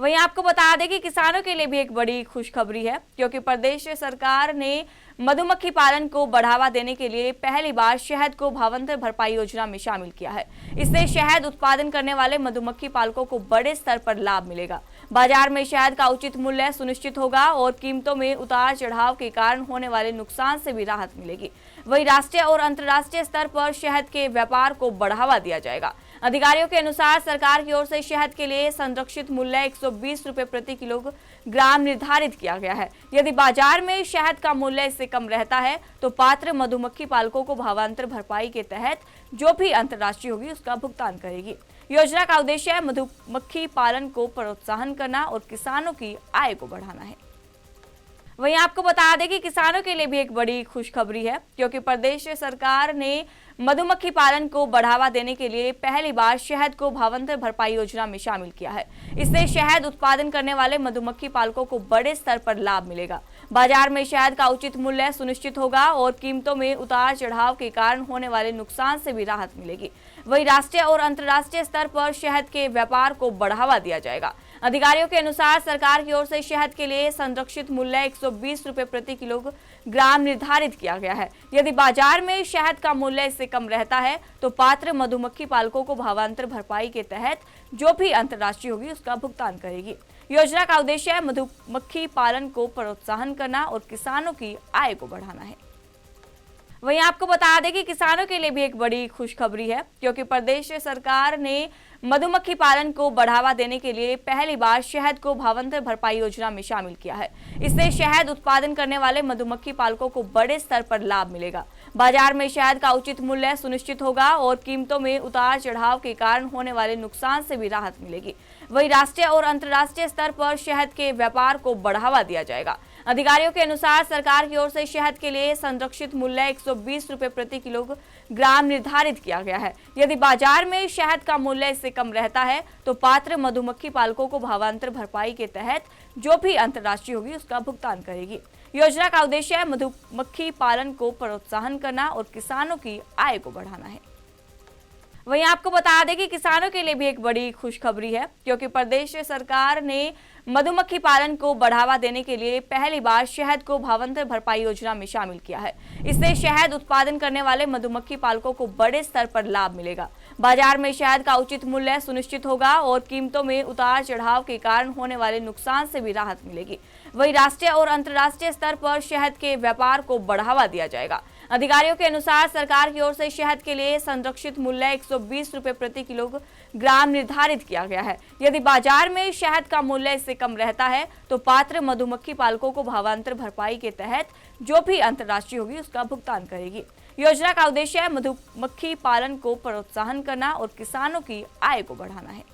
वहीं आपको बता दें कि किसानों के लिए भी एक बड़ी खुशखबरी है, क्योंकि प्रदेश सरकार ने मधुमक्खी पालन को बढ़ावा देने के लिए पहली बार शहद को भावांतर भरपाई योजना में शामिल किया है। इससे शहद उत्पादन करने वाले मधुमक्खी पालकों को बड़े स्तर पर लाभ मिलेगा। बाजार में शहद का उचित मूल्य सुनिश्चित होगा और कीमतों में उतार चढ़ाव के कारण होने वाले नुकसान से भी राहत मिलेगी। वहीं राष्ट्रीय और अंतर्राष्ट्रीय स्तर पर शहद के व्यापार को बढ़ावा दिया जाएगा। अधिकारियों के अनुसार सरकार की ओर से शहद के लिए संरक्षित मूल्य 120 रुपए प्रति किलोग्राम निर्धारित किया गया है। यदि बाजार में शहद का मूल्य इससे कम रहता है तो पात्र मधुमक्खी पालकों को भावांतर भरपाई के तहत जो भी अंतर्राष्ट्रीय होगी उसका भुगतान करेगी। योजना का उद्देश्य है मधुमक्खी पालन को प्रोत्साहन करना और किसानों की आय को बढ़ाना है। वहीं आपको बता दें कि किसानों के लिए भी एक बड़ी खुशखबरी है, क्योंकि प्रदेश सरकार ने मधुमक्खी पालन को बढ़ावा देने के लिए पहली बार शहद को भावांतर भरपाई योजना में शामिल किया है। इससे शहद उत्पादन करने वाले मधुमक्खी पालकों को बड़े स्तर पर लाभ मिलेगा। बाजार में शहद का उचित मूल्य सुनिश्चित होगा और कीमतों में उतार चढ़ाव के कारण होने वाले नुकसान से भी राहत मिलेगी। वहीं राष्ट्रीय और अंतर्राष्ट्रीय स्तर पर शहद के व्यापार को बढ़ावा दिया जाएगा। अधिकारियों के अनुसार सरकार की ओर से शहद के लिए संरक्षित मूल्य 120 रुपए प्रति किलोग्राम निर्धारित किया गया है। यदि बाजार में शहद का मूल्य इससे कम रहता है तो पात्र मधुमक्खी पालकों को भावांतर भरपाई के तहत जो भी अंतर्राष्ट्रीय होगी उसका भुगतान करेगी। योजना का उद्देश्य है मधुमक्खी पालन को प्रोत्साहन करना और किसानों की आय को बढ़ाना है। वहीं आपको बता दें कि किसानों के लिए भी एक बड़ी खुशखबरी है, क्योंकि प्रदेश सरकार ने मधुमक्खी पालन को बढ़ावा देने के लिए पहली बार शहद को भावांतर भरपाई योजना में शामिल किया है। इससे शहद उत्पादन करने वाले मधुमक्खी पालकों को बड़े स्तर पर लाभ मिलेगा। बाजार में शहद का उचित मूल्य सुनिश्चित होगा और कीमतों में उतार चढ़ाव के कारण होने वाले नुकसान से भी राहत मिलेगी। वहीं राष्ट्रीय और अंतर्राष्ट्रीय स्तर पर शहद के व्यापार को बढ़ावा दिया जाएगा। अधिकारियों के अनुसार सरकार की ओर से शहद के लिए संरक्षित मूल्य 120 रुपए प्रति किलोग्राम निर्धारित किया गया है। यदि बाजार में शहद का मूल्य इससे कम रहता है तो पात्र मधुमक्खी पालकों को भावांतर भरपाई के तहत जो भी अंतर्राष्ट्रीय होगी उसका भुगतान करेगी। योजना का उद्देश्य है मधुमक्खी पालन को प्रोत्साहन करना और किसानों की आय को बढ़ाना है। वहीं आपको बता दें कि किसानों के लिए भी एक बड़ी खुशखबरी है, क्योंकि प्रदेश सरकार ने मधुमक्खी पालन को बढ़ावा देने के लिए पहली बार शहद को भावांतर भरपाई योजना में शामिल किया है। इससे शहद उत्पादन करने वाले मधुमक्खी पालकों को बड़े स्तर पर लाभ मिलेगा। बाजार में शहद का उचित मूल्य सुनिश्चित होगा और कीमतों में उतार चढ़ाव के कारण होने वाले नुकसान से भी राहत मिलेगी। वहीं राष्ट्रीय और अंतर्राष्ट्रीय स्तर पर शहद के व्यापार को बढ़ावा दिया जाएगा। अधिकारियों के अनुसार सरकार की ओर से शहद के लिए संरक्षित मूल्य 120 रुपए प्रति किलोग्राम निर्धारित किया गया है। यदि बाजार में शहद का मूल्य इससे कम रहता है तो पात्र मधुमक्खी पालकों को भावांतर भरपाई के तहत जो भी अंतर्राष्ट्रीय होगी उसका भुगतान करेगी। योजना का उद्देश्य है मधुमक्खी पालन को प्रोत्साहन करना और किसानों की आय को बढ़ाना है।